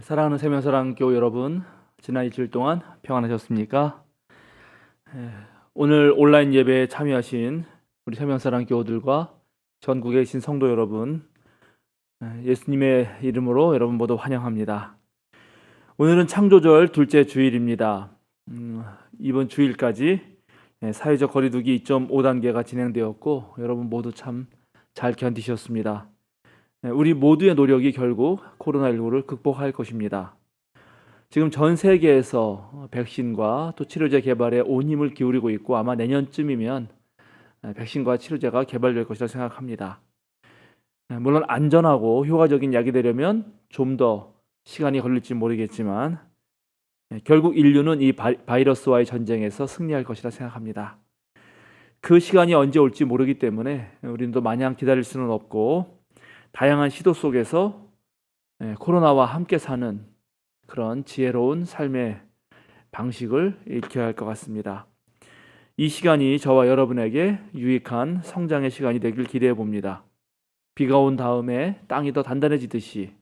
사랑하는 세명사랑교회 여러분, 지난 일주일 동안 평안하셨습니까? 오늘 온라인 예배에 참여하신 우리 세명사랑교우들과 전국에 계신 성도 여러분, 예수님의 이름으로 여러분 모두 환영합니다. 오늘은 창조절 둘째 주일입니다. 이번 주일까지 사회적 거리두기 2.5단계가 진행되었고 여러분 모두 참 잘 견디셨습니다. 우리 모두의 노력이 결국 코로나19를 극복할 것입니다. 지금 전 세계에서 백신과 또 치료제 개발에 온 힘을 기울이고 있고 아마 내년쯤이면 백신과 치료제가 개발될 것이라 생각합니다. 물론 안전하고 효과적인 약이 되려면 좀 더 시간이 걸릴지 모르겠지만 결국 인류는 이 바이러스와의 전쟁에서 승리할 것이라 생각합니다. 그 시간이 언제 올지 모르기 때문에 우리는 또 마냥 기다릴 수는 없고 다양한 시도 속에서 코로나와 함께 사는 그런 지혜로운 삶의 방식을 익혀야 할 것 같습니다. 이 시간이 저와 여러분에게 유익한 성장의 시간이 되길 기대해 봅니다. 비가 온 다음에 땅이 더 단단해지듯이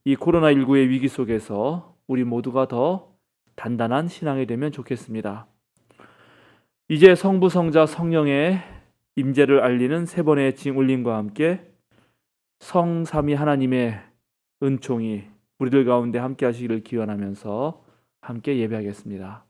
이 코로나19의 위기 속에서 우리 모두가 더 단단한 신앙이 되면 좋겠습니다. 이제 성부, 성자, 성령의 임재를 알리는 세 번의 징울림과 함께 성삼위 하나님의 은총이 우리들 가운데 함께 하시기를 기원하면서 함께 예배하겠습니다.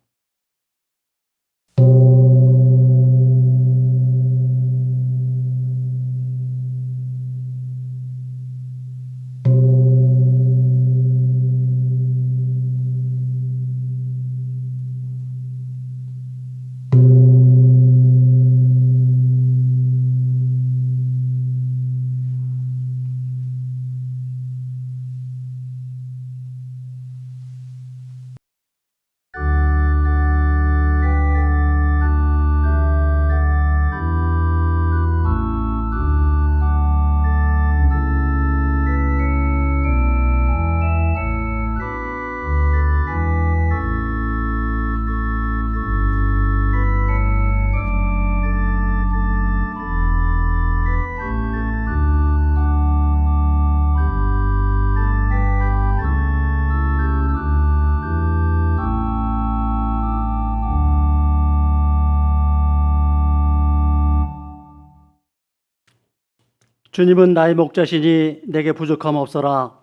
주님은 나의 목자시니 내게 부족함 없어라.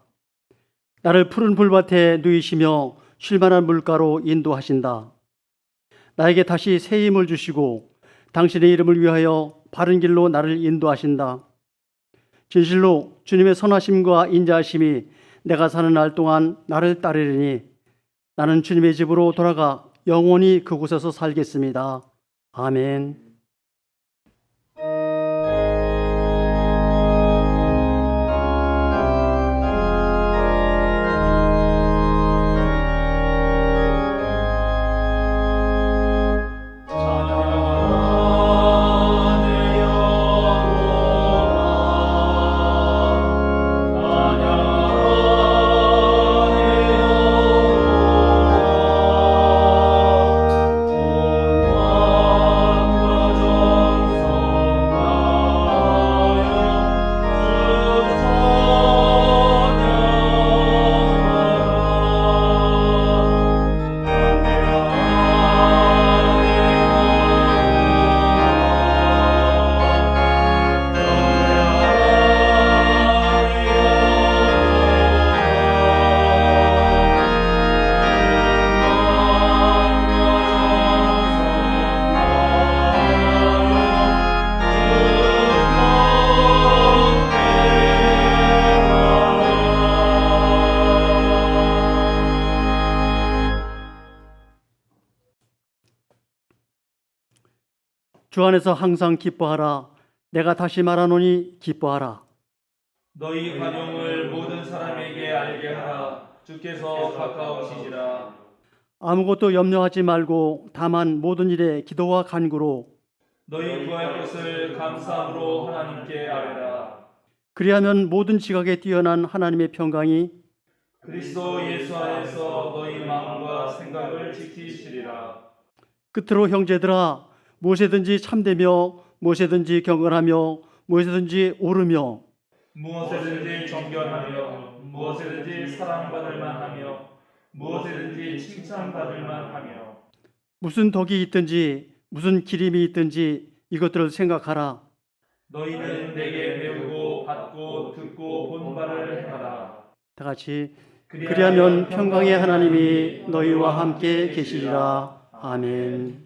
나를 푸른 풀밭에 누이시며 쉴만한 물가로 인도하신다. 나에게 다시 새 힘을 주시고 당신의 이름을 위하여 바른 길로 나를 인도하신다. 진실로 주님의 선하심과 인자하심이 내가 사는 날 동안 나를 따르리니 나는 주님의 집으로 돌아가 영원히 그곳에서 살겠습니다. 아멘. 주 안에서 항상 기뻐하라. 내가 다시 말하노니 기뻐하라. 너희 관용을 모든 사람에게 알게 하라. 주께서 가까우시지라. 아무것도 염려하지 말고 다만 모든 일에 기도와 간구로 너희 구할 것을 감사함으로 하나님께 아뢰라. 그리하면 모든 지각에 뛰어난 하나님의 평강이 그리스도 예수 안에서 너희 마음과 생각을 지키시리라. 끝으로 형제들아, 무엇이든지 참되며 무엇이든지 경건하며 무엇이든지 옳으며 무엇에든지 존경하며 무엇에든지 사랑받을 만하며 무엇에든지 칭찬받을 만하며 무슨 덕이 있든지 무슨 기림이 있든지 이것들을 생각하라. 너희는 내게 배우고 받고 듣고 본 바를 행하라. 다 같이 그리하면 평강의 하나님이 너희와 함께 계시리라. 아멘.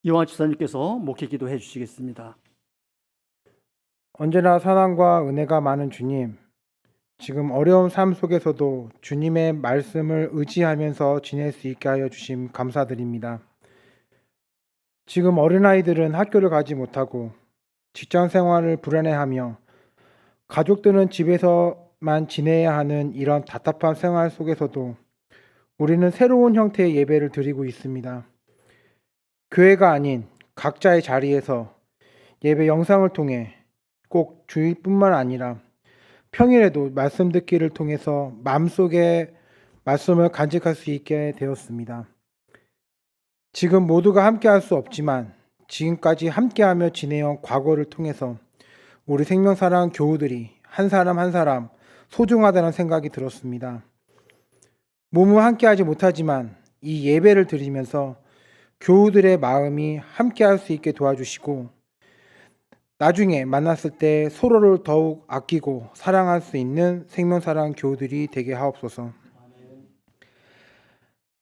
이완 집사님께서 목회 기도해 주시겠습니다. 언제나 사랑과 은혜가 많은 주님, 지금 어려운 삶 속에서도 주님의 말씀을 의지하면서 지낼 수 있게 하여 주심 감사드립니다. 지금 어린아이들은 학교를 가지 못하고 직장 생활을 불안해하며 가족들은 집에서만 지내야 하는 이런 답답한 생활 속에서도 우리는 새로운 형태의 예배를 드리고 있습니다. 교회가 아닌 각자의 자리에서 예배 영상을 통해 꼭 주일뿐만 아니라 평일에도 말씀 듣기를 통해서 마음속에 말씀을 간직할 수 있게 되었습니다. 지금 모두가 함께할 수 없지만 지금까지 함께하며 지내온 과거를 통해서 우리 생명사랑 교우들이 한 사람 한 사람 소중하다는 생각이 들었습니다. 몸은 함께하지 못하지만 이 예배를 드리면서 교우들의 마음이 함께할 수 있게 도와주시고 나중에 만났을 때 서로를 더욱 아끼고 사랑할 수 있는 생명사랑 교우들이 되게 하옵소서.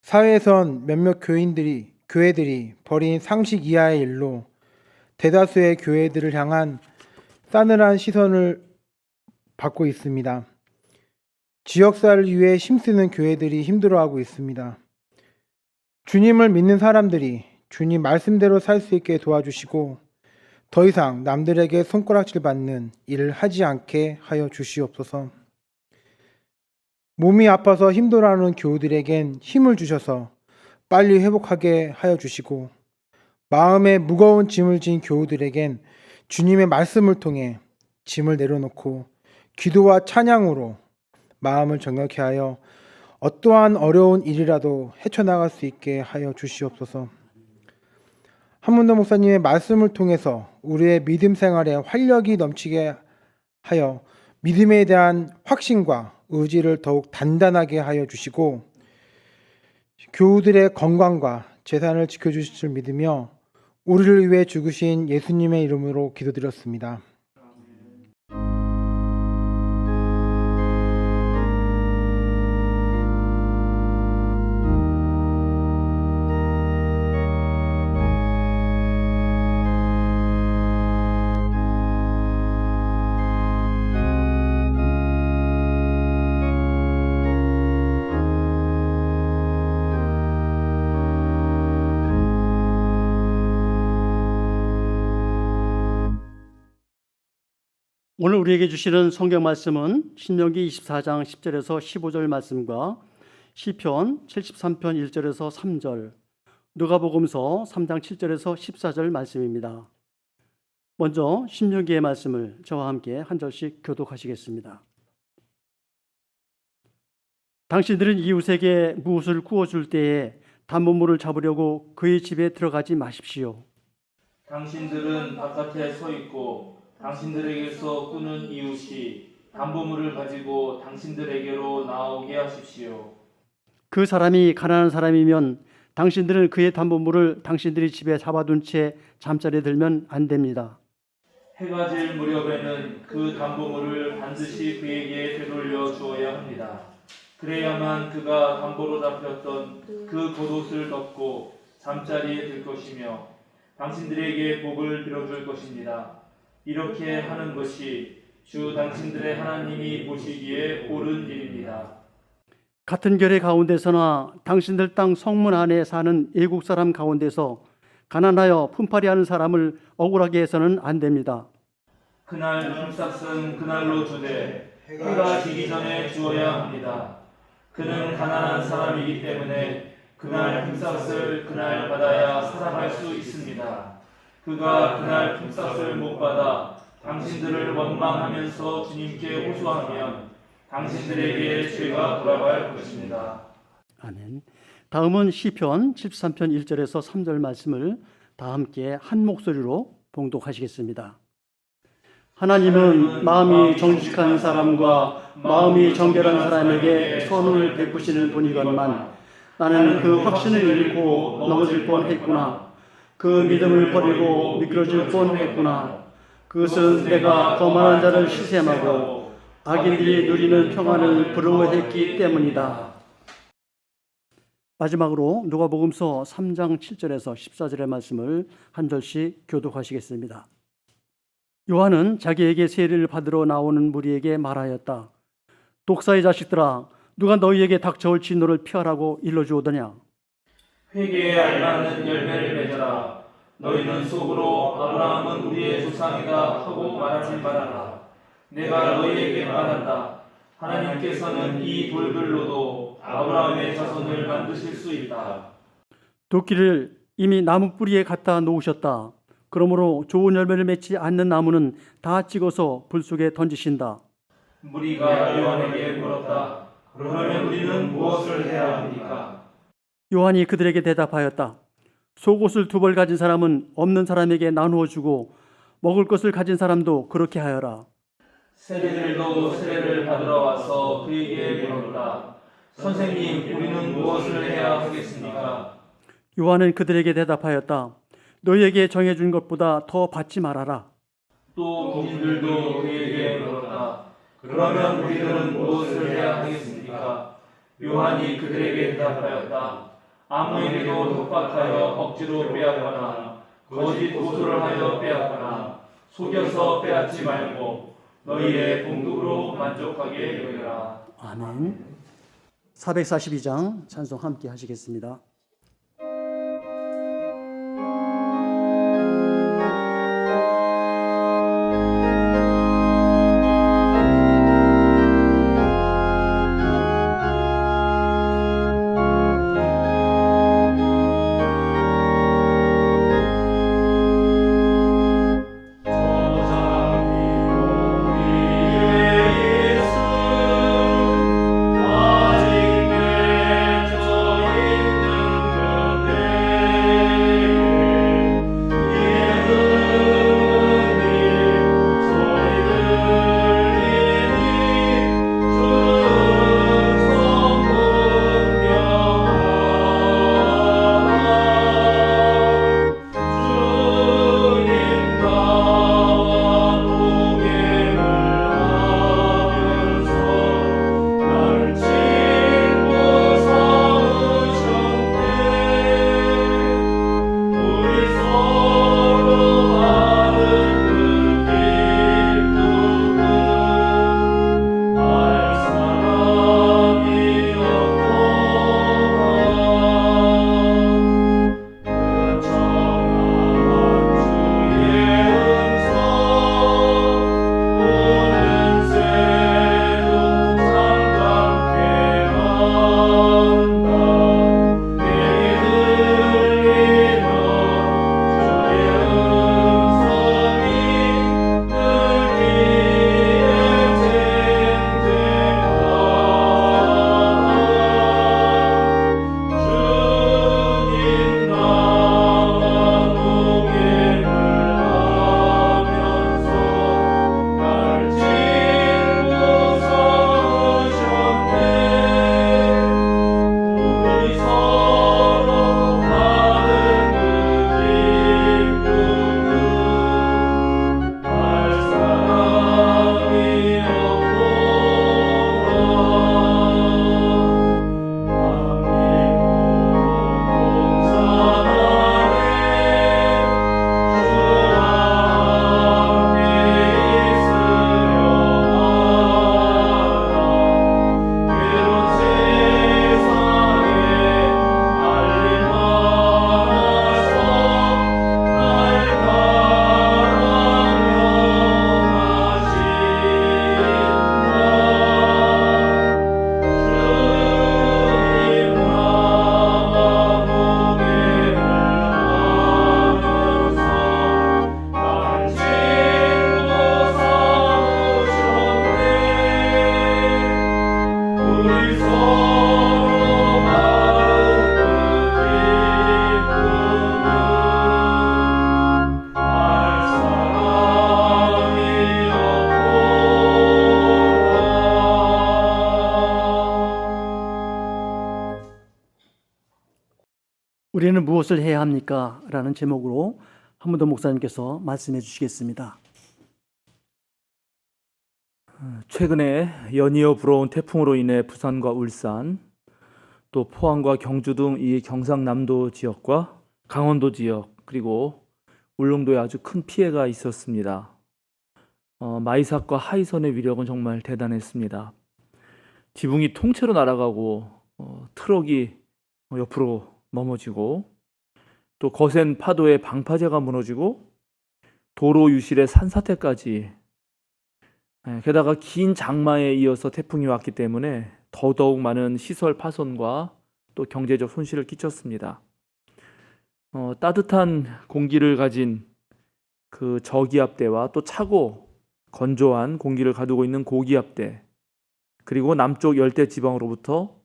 사회에선 몇몇 교회들이 벌인 상식 이하의 일로 대다수의 교회들을 향한 싸늘한 시선을 받고 있습니다. 지역사를 위해 힘쓰는 교회들이 힘들어하고 있습니다. 주님을 믿는 사람들이 주님 말씀대로 살 수 있게 도와주시고 더 이상 남들에게 손가락질 받는 일을 하지 않게 하여 주시옵소서. 몸이 아파서 힘들어하는 교우들에겐 힘을 주셔서 빨리 회복하게 하여 주시고 마음에 무거운 짐을 진 교우들에겐 주님의 말씀을 통해 짐을 내려놓고 기도와 찬양으로 마음을 정결케 하여 어떠한 어려운 일이라도 헤쳐나갈 수 있게 하여 주시옵소서. 한문도 목사님의 말씀을 통해서 우리의 믿음 생활에 활력이 넘치게 하여 믿음에 대한 확신과 의지를 더욱 단단하게 하여 주시고 교우들의 건강과 재산을 지켜주실 줄 믿으며 우리를 위해 죽으신 예수님의 이름으로 기도드렸습니다. 오늘 우리에게 주시는 성경 말씀은 신명기 24장 10절에서 15절 말씀과 시편 73편 1절에서 3절, 누가복음서 3장 7절에서 14절 말씀입니다. 먼저 신명기의 말씀을 저와 함께 한 절씩 교독하시겠습니다. 당신들은 이웃에게 무엇을 구워줄 때에 담보물을 잡으려고 그의 집에 들어가지 마십시오. 당신들은 바깥에 서 있고 당신들에게서 꾸는 이웃이 담보물을 가지고 당신들에게로 나오게 하십시오. 그 사람이 가난한 사람이면 당신들은 그의 담보물을 당신들이 집에 잡아둔 채 잠자리에 들면 안 됩니다. 해가 질 무렵에는 그 담보물을 반드시 그에게 되돌려 주어야 합니다. 그래야만 그가 담보로 잡혔던 그 겉옷을 덮고 잠자리에 들 것이며 당신들에게 복을 빌어줄 것입니다. 이렇게 하는 것이 주 당신들의 하나님이 보시기에 옳은 일입니다. 같은 결의 가운데서나 당신들 땅 성문 안에 사는 애국 사람 가운데서 가난하여 품팔이하는 사람을 억울하게 해서는 안 됩니다. 그날 품삯은 그날로 주되 해가 지기 전에 주어야 합니다. 그는 가난한 사람이기 때문에 그날 품삯을 그날 받아야 살아갈 수 있습니다. 그가 그날 품삯을 못 받아 당신들을 원망하면서 주님께 호소하면 당신들에게 죄가 돌아갈 것입니다. 아멘. 다음은 시편 73편 1절에서 3절 말씀을 다 함께 한 목소리로 봉독하시겠습니다. 하나님은 마음이 정직한 사람과 마음이 정결한 사람에게 선을 베푸시는 분이건만 나는 그 확신을 잃고 넘어질 뻔했구나. 그 믿음을 버리고 미끄러질 뻔했구나. 그것은 내가 거만한 자를 시샘하고 악인들이 누리는 평안을 부러워했기 때문이다. 마지막으로 누가복음서 3장 7절에서 14절의 말씀을 한 절씩 교독하시겠습니다. 요한은 자기에게 세례를 받으러 나오는 무리에게 말하였다. 독사의 자식들아, 누가 너희에게 닥쳐올 진노를 피하라고 일러주오더냐? 회개에 알맞는 열매를 맺어라. 너희는 속으로 아브라함은 우리의 조상이다 하고 말하지 말아라. 내가 너희에게 말한다. 하나님께서는 이 돌들로도 아브라함의 자손을 만드실 수 있다. 도끼를 이미 나무 뿌리에 갖다 놓으셨다. 그러므로 좋은 열매를 맺지 않는 나무는 다 찍어서 불 속에 던지신다. 무리가 요한에게 물었다. 그러면 우리는 무엇을 해야 합니까? 요한이 그들에게 대답하였다. 속옷을 2벌 가진 사람은 없는 사람에게 나누어 주고 먹을 것을 가진 사람도 그렇게 하여라. 세리들도 세례를 받으러 와서 그에게 물었다. 선생님, 우리는 무엇을 해야 하겠습니까? 요한은 그들에게 대답하였다. 너희에게 정해준 것보다 더 받지 말아라. 또 군인들도 그에게 물었다. 그러면 우리들은 무엇을 해야 하겠습니까? 요한이 그들에게 대답하였다. 아무에게도 독박하여 억지로 빼앗거나 거짓 고소를 하여 빼앗거나 속여서 빼앗지 말고 너희의 봉급으로 만족하게 여기라. 아멘. 442장 찬송 함께 하시겠습니다. 아직 맺혀 있는 우리는 무엇을 해야 합니까? 라는 제목으로 한문도 목사님께서 말씀해 주시겠습니다. 최근에 연이어 불어온 태풍으로 인해 부산과 울산, 또 포항과 경주 등 이 경상남도 지역과 강원도 지역, 그리고 울릉도에 아주 큰 피해가 있었습니다. 마이삭과 하이선의 위력은 정말 대단했습니다. 지붕이 통째로 날아가고 트럭이 옆으로 넘어지고, 또 거센 파도에 방파제가 무너지고 도로 유실의 산사태까지, 게다가 긴 장마에 이어서 태풍이 왔기 때문에 더더욱 많은 시설 파손과 또 경제적 손실을 끼쳤습니다. 따뜻한 공기를 가진 그 저기압대와 또 차고 건조한 공기를 가두고 있는 고기압대, 그리고 남쪽 열대 지방으로부터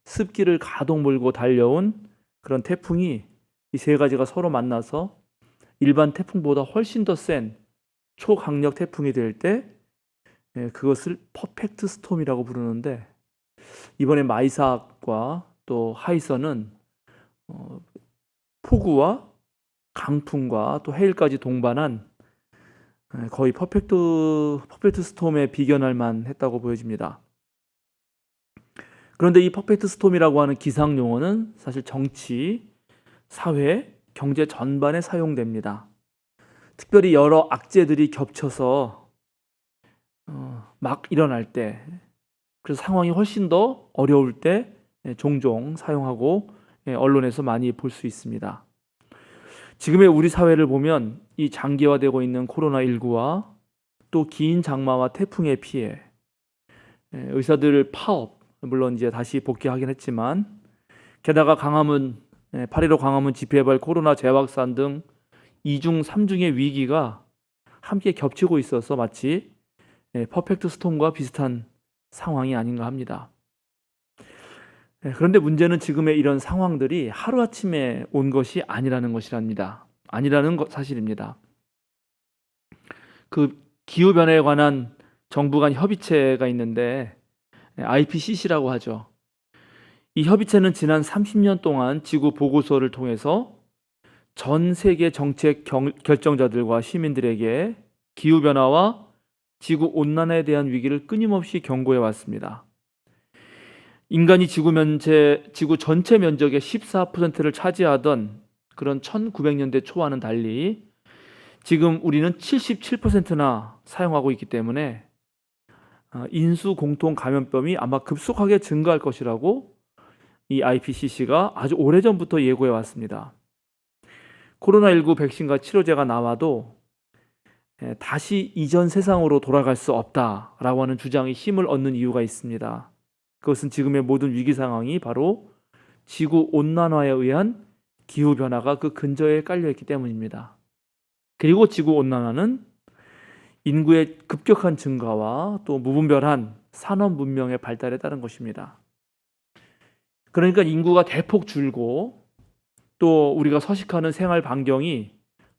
습기를 가득 몰고 달려온 그런 태풍이 이 세 가지가 서로 만나서 일반 태풍보다 훨씬 더 센 초강력 태풍이 될 때 그것을 퍼펙트 스톰이라고 부르는데, 이번에 마이삭과 또 하이선은 폭우와 강풍과 또 해일까지 동반한 거의 퍼펙트 스톰에 비견할 만했다고 보여집니다. 그런데 이 퍼펙트 스톰이라고 하는 기상 용어는 사실 정치, 사회, 경제 전반에 사용됩니다. 특별히 여러 악재들이 겹쳐서 막 일어날 때, 그래서 상황이 훨씬 더 어려울 때 종종 사용하고 언론에서 많이 볼 수 있습니다. 지금의 우리 사회를 보면 이 장기화되고 있는 코로나19와 또 긴 장마와 태풍의 피해, 의사들 파업, 물론 이제 다시 복귀하긴 했지만, 게다가 강화문 8.15 강화문 집회발 코로나 재확산 등 2중, 3중의 위기가 함께 겹치고 있어서 마치 퍼펙트 스톰과 비슷한 상황이 아닌가 합니다. 그런데 문제는 지금의 이런 상황들이 하루아침에 온 것이 아니라는 것이랍니다. 아니라는 사실입니다. 그 기후변화에 관한 정부 간 협의체가 있는데 IPCC라고 하죠. 이 협의체는 지난 30년 동안 지구 보고서를 통해서 전 세계 정책 결정자들과 시민들에게 기후변화와 지구온난화에 대한 위기를 끊임없이 경고해 왔습니다. 인간이 지구 전체 면적의 14%를 차지하던 그런 1900년대 초와는 달리 지금 우리는 77%나 사용하고 있기 때문에 인수 공통 감염병이 아마 급속하게 증가할 것이라고 이 IPCC가 아주 오래전부터 예고해 왔습니다. 코로나19 백신과 치료제가 나와도 다시 이전 세상으로 돌아갈 수 없다라고 하는 주장이 힘을 얻는 이유가 있습니다. 그것은 지금의 모든 위기 상황이 바로 지구 온난화에 의한 기후 변화가 그 근저에 깔려 있기 때문입니다. 그리고 지구 온난화는 인구의 급격한 증가와 또 무분별한 산업 문명의 발달에 따른 것입니다. 그러니까 인구가 대폭 줄고 또 우리가 서식하는 생활 반경이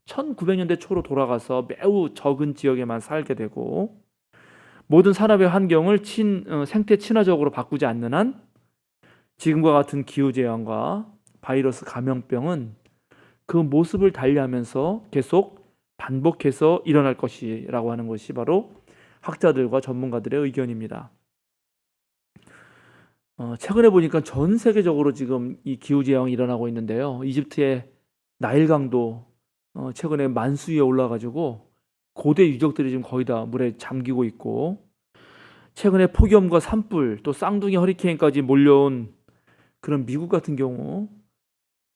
1900년대 초로 돌아가서 매우 적은 지역에만 살게 되고, 모든 산업의 환경을 생태 친화적으로 바꾸지 않는 한 지금과 같은 기후재앙과 바이러스 감염병은 그 모습을 달리하면서 계속 반복해서 일어날 것이라고 하는 것이 바로 학자들과 전문가들의 의견입니다. 최근에 보니까 전 세계적으로 지금 이 기후재앙이 일어나고 있는데요. 이집트의 나일강도 최근에 만수위에 올라가지고 고대 유적들이 지금 거의 다 물에 잠기고 있고, 최근에 폭염과 산불 또 쌍둥이 허리케인까지 몰려온 그런 미국 같은 경우,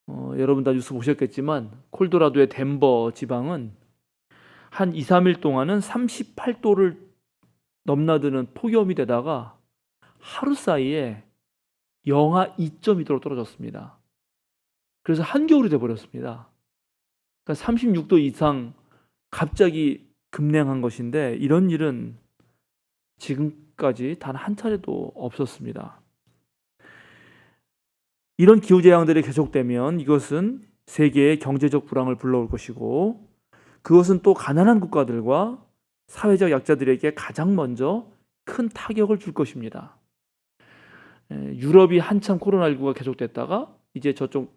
여러분 다 뉴스 보셨겠지만 콜로라도의 덴버 지방은 한 2, 3일 동안은 38도를 넘나드는 폭염이 되다가 하루 사이에 영하 2.2도로 떨어졌습니다. 그래서 한겨울이 돼버렸습니다. 그러니까 36도 이상 갑자기 급냉한 것인데, 이런 일은 지금까지 단 한 차례도 없었습니다. 이런 기후재앙들이 계속되면 이것은 세계의 경제적 불황을 불러올 것이고, 그것은 또 가난한 국가들과 사회적 약자들에게 가장 먼저 큰 타격을 줄 것입니다. 유럽이 한참 코로나19가 계속됐다가 이제 저쪽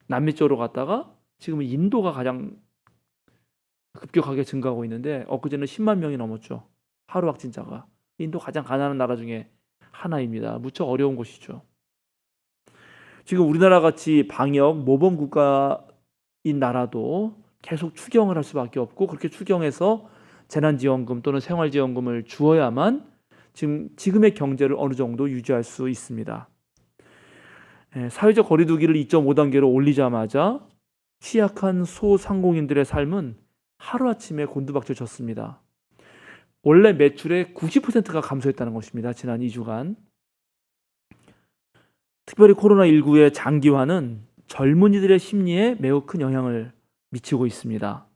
남미 쪽으로 갔다가 지금은 인도가 가장 급격하게 증가하고 있는데 엊그제는 10만 명이 넘었죠. 하루 확진자가. 인도 가장 가난한 나라 중에 하나입니다. 무척 어려운 곳이죠. 지금 우리나라 같이 방역 모범 국가인 나라도 계속 추경을 할 수밖에 없고 그렇게 추경해서 재난지원금 또는 생활지원금을 주어야만 지금의 경제를 어느 정도 유지할 수 있습니다. 사회적 거리두기를 2.5단계로 올리자마자 취약한 소상공인들의 삶은 하루아침에 곤두박질쳤습니다. 원래 매출의 90%가 감소했다는 것입니다. 지난 2주간. 특별히 코로나19의 장기화는 젊은이들의 심리에 매우 큰 영향을 미치고 있습니다.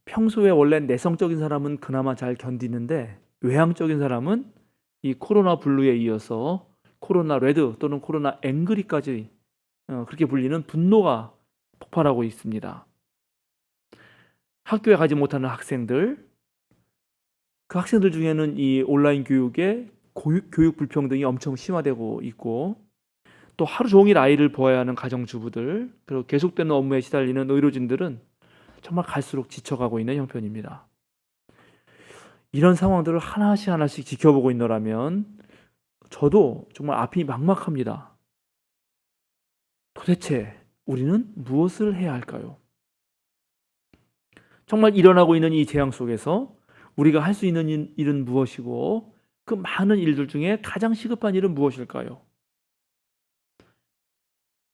평소에 원래 내성적인 사람은 그나마 잘 견디는데 외향적인 사람은 이 코로나 블루에 이어서 코로나 레드 또는 코로나 앵그리까지 그렇게 불리는 분노가 폭발하고 있습니다. 학교에 가지 못하는 학생들, 그 학생들 중에는 이 온라인 교육에 교육 불평등이 엄청 심화되고 있고 또 하루 종일 아이를 보아야 하는 가정주부들 그리고 계속되는 업무에 시달리는 의료진들은 정말 갈수록 지쳐가고 있는 형편입니다. 이런 상황들을 하나씩 지켜보고 있노라면 저도 정말 앞이 막막합니다. 도대체 우리는 무엇을 해야 할까요? 정말 일어나고 있는 이 재앙 속에서 우리가 할 수 있는 일은 무엇이고 그 많은 일들 중에 가장 시급한 일은 무엇일까요?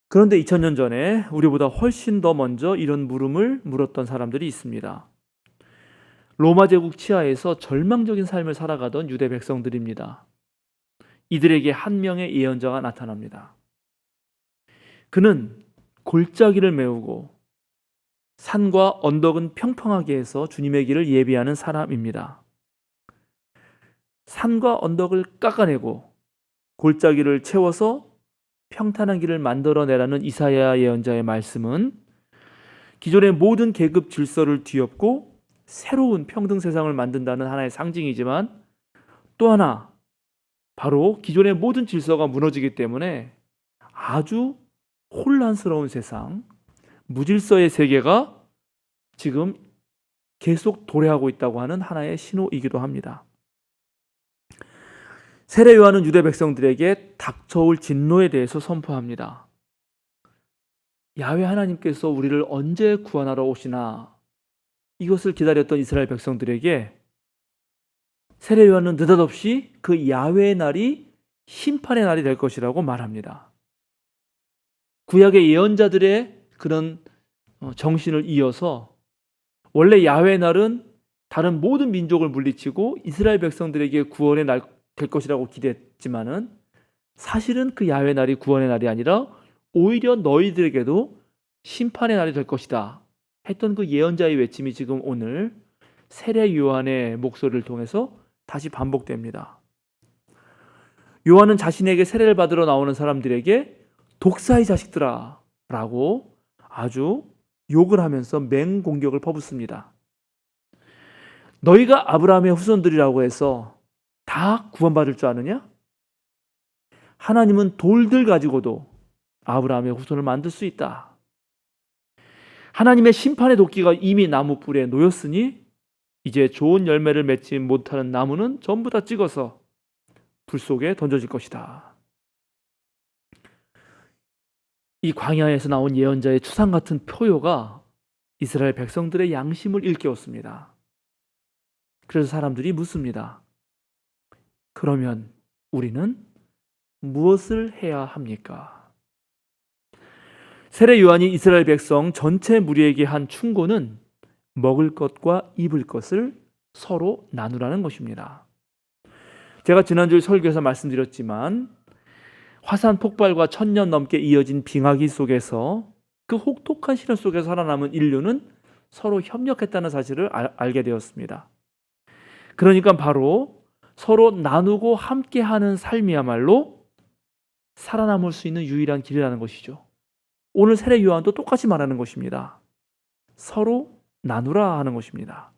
그런데 2000년 전에 우리보다 훨씬 더 먼저 이런 물음을 물었던 사람들이 있습니다. 로마 제국 치하에서 절망적인 삶을 살아가던 유대 백성들입니다. 이들에게 한 명의 예언자가 나타납니다. 그는 골짜기를 메우고 산과 언덕은 평평하게 해서 주님의 길을 예비하는 사람입니다. 산과 언덕을 깎아내고 골짜기를 채워서 평탄한 길을 만들어내라는 이사야 예언자의 말씀은 기존의 모든 계급 질서를 뒤엎고 새로운 평등 세상을 만든다는 하나의 상징이지만 또 하나 바로 기존의 모든 질서가 무너지기 때문에 아주 혼란스러운 세상, 무질서의 세계가 지금 계속 도래하고 있다고 하는 하나의 신호이기도 합니다. 세례 요한은 유대 백성들에게 닥쳐올 진노에 대해서 선포합니다. 야훼 하나님께서 우리를 언제 구원하러 오시나 이것을 기다렸던 이스라엘 백성들에게 세례 요한은 느닷없이 그 야훼의 날이 심판의 날이 될 것이라고 말합니다. 구약의 예언자들의 그런 정신을 이어서 원래 야훼의 날은 다른 모든 민족을 물리치고 이스라엘 백성들에게 구원의 날 될 것이라고 기대했지만은 사실은 그 야훼의 날이 구원의 날이 아니라 오히려 너희들에게도 심판의 날이 될 것이다 했던 그 예언자의 외침이 지금 오늘 세례 요한의 목소리를 통해서 다시 반복됩니다. 요한은 자신에게 세례를 받으러 나오는 사람들에게 독사의 자식들아 라고 아주 욕을 하면서 맹공격을 퍼붓습니다. 너희가 아브라함의 후손들이라고 해서 다 구원받을 줄 아느냐? 하나님은 돌들 가지고도 아브라함의 후손을 만들 수 있다. 하나님의 심판의 도끼가 이미 나무 뿔에 놓였으니 이제 좋은 열매를 맺지 못하는 나무는 전부 다 찍어서 불 속에 던져질 것이다. 이 광야에서 나온 예언자의 추상 같은 표효가 이스라엘 백성들의 양심을 일깨웠습니다. 그래서 사람들이 묻습니다. 그러면 우리는 무엇을 해야 합니까? 세례 요한이 이스라엘 백성 전체 무리에게 한 충고는 먹을 것과 입을 것을 서로 나누라는 것입니다. 제가 지난주에 설교에서 말씀드렸지만 화산 폭발과 1000년 넘게 이어진 빙하기 속에서 그 혹독한 시련 속에서 살아남은 인류는 서로 협력했다는 사실을 알게 되었습니다. 그러니까 바로 서로 나누고 함께하는 삶이야말로 살아남을 수 있는 유일한 길이라는 것이죠. 오늘 세례 요한도 똑같이 말하는 것입니다. 서로 나누라 하는 것입니다.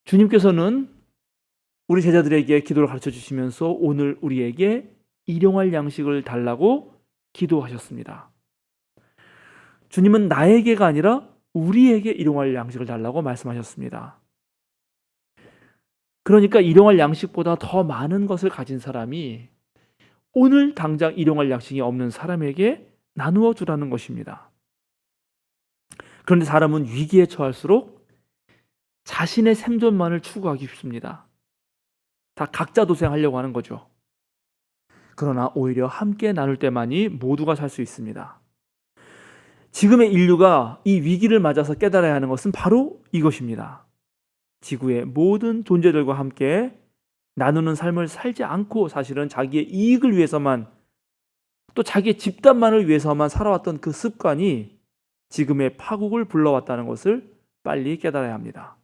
주님께서는 우리 제자들에게 기도를 가르쳐 주시면서 오늘 우리에게 일용할 양식을 달라고 기도하셨습니다. 주님은 나에게가 아니라 우리에게 일용할 양식을 달라고 말씀하셨습니다. 그러니까 일용할 양식보다 더 많은 것을 가진 사람이 오늘 당장 일용할 양식이 없는 사람에게 나누어 주라는 것입니다. 그런데 사람은 위기에 처할수록 자신의 생존만을 추구하기 쉽습니다. 다 각자 도생하려고 하는 거죠. 그러나 오히려 함께 나눌 때만이 모두가 살 수 있습니다. 지금의 인류가 이 위기를 맞아서 깨달아야 하는 것은 바로 이것입니다. 지구의 모든 존재들과 함께 나누는 삶을 살지 않고 사실은 자기의 이익을 위해서만 또 자기의 집단만을 위해서만 살아왔던 그 습관이 지금의 파국을 불러왔다는 것을 빨리 깨달아야 합니다.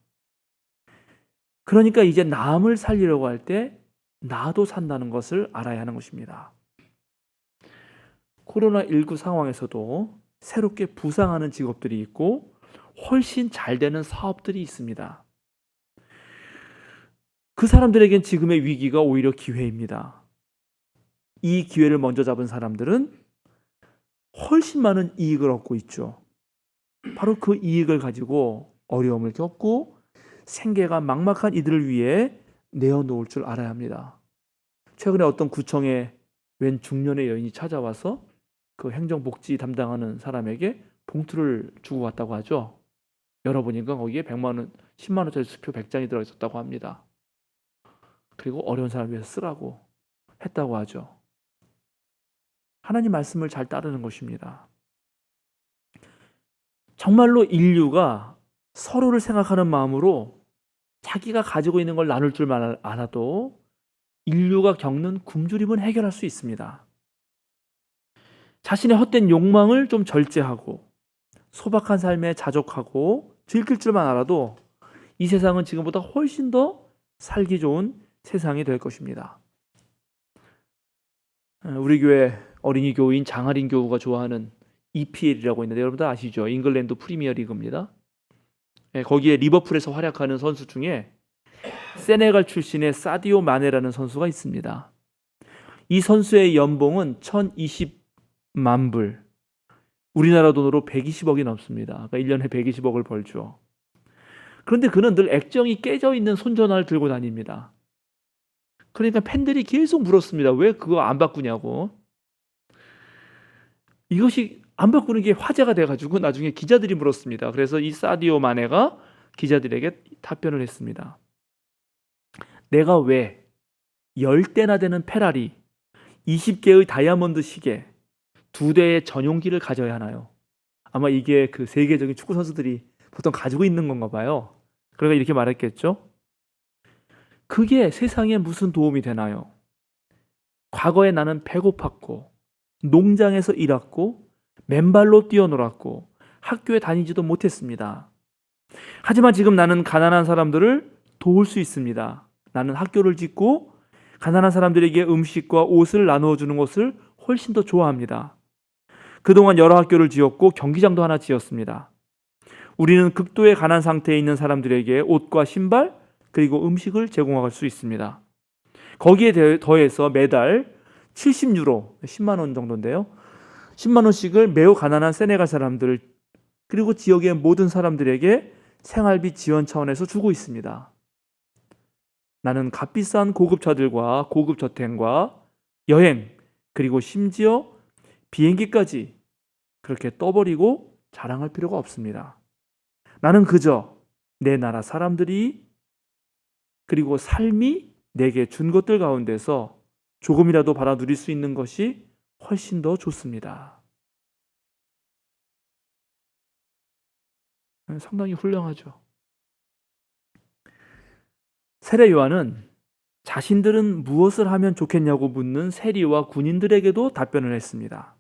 그러니까 이제 남을 살리려고 할 때 나도 산다는 것을 알아야 하는 것입니다. 코로나19 상황에서도 새롭게 부상하는 직업들이 있고 훨씬 잘 되는 사업들이 있습니다. 그 사람들에겐 지금의 위기가 오히려 기회입니다. 이 기회를 먼저 잡은 사람들은 훨씬 많은 이익을 얻고 있죠. 바로 그 이익을 가지고 어려움을 겪고 생계가 막막한 이들을 위해 내어놓을 줄 알아야 합니다. 최근에 어떤 구청에 웬 중년의 여인이 찾아와서 그 행정복지 담당하는 사람에게 봉투를 주고 왔다고 하죠. 열어보니까 거기에 100만 원, 10만 원짜리 수표 100장이 들어있었다고 합니다. 그리고 어려운 사람을 위해서 쓰라고 했다고 하죠. 하나님 말씀을 잘 따르는 것입니다. 정말로 인류가 서로를 생각하는 마음으로 자기가 가지고 있는 걸 나눌 줄만 알아도 인류가 겪는 굶주림은 해결할 수 있습니다. 자신의 헛된 욕망을 좀 절제하고 소박한 삶에 자족하고 즐길 줄만 알아도 이 세상은 지금보다 훨씬 더 살기 좋은 세상이 될 것입니다. 우리 교회 어린이 교우인 장하린 교우가 좋아하는 EPL이라고 있는데 여러분들 아시죠? 잉글랜드 프리미어 리그입니다. 거기에 리버풀에서 활약하는 선수 중에 세네갈 출신의 사디오 마네라는 선수가 있습니다. 이 선수의 연봉은 1020만 불, 우리나라 돈으로 120억이 넘습니다. 그러니까 1년에 120억을 벌죠. 그런데 그는 늘 액정이 깨져 있는 손전화를 들고 다닙니다. 그러니까 팬들이 계속 물었습니다. 왜 그거 안 바꾸냐고. 이것이 안 바꾸는 게 화제가 돼가지고 나중에 기자들이 물었습니다. 그래서 이 사디오 마네가 기자들에게 답변을 했습니다. 내가 왜 10대나 되는 페라리, 20개의 다이아몬드 시계, 2대의 전용기를 가져야 하나요? 아마 이게 그 세계적인 축구 선수들이 보통 가지고 있는 건가 봐요. 그러니까 이렇게 말했겠죠. 그게 세상에 무슨 도움이 되나요? 과거에 나는 배고팠고 농장에서 일했고 맨발로 뛰어놀았고 학교에 다니지도 못했습니다. 하지만 지금 나는 가난한 사람들을 도울 수 있습니다. 나는 학교를 짓고 가난한 사람들에게 음식과 옷을 나누어 주는 것을 훨씬 더 좋아합니다. 그동안 여러 학교를 지었고 경기장도 하나 지었습니다. 우리는 극도의 가난 상태에 있는 사람들에게 옷과 신발 그리고 음식을 제공할 수 있습니다. 거기에 더해서 매달 70유로, 10만 원 정도인데요. 10만 원씩을 매우 가난한 세네갈 사람들 그리고 지역의 모든 사람들에게 생활비 지원 차원에서 주고 있습니다. 나는 값비싼 고급차들과 고급 저택과 여행 그리고 심지어 비행기까지 그렇게 떠버리고 자랑할 필요가 없습니다. 나는 그저 내 나라 사람들이 그리고 삶이 내게 준 것들 가운데서 조금이라도 받아 누릴 수 있는 것이 훨씬 더 좋습니다. 상당히 훌륭하죠. 세례 요한은 자신들은 무엇을 하면 좋겠냐고 묻는 세리와 군인들에게도 답변을 했습니다.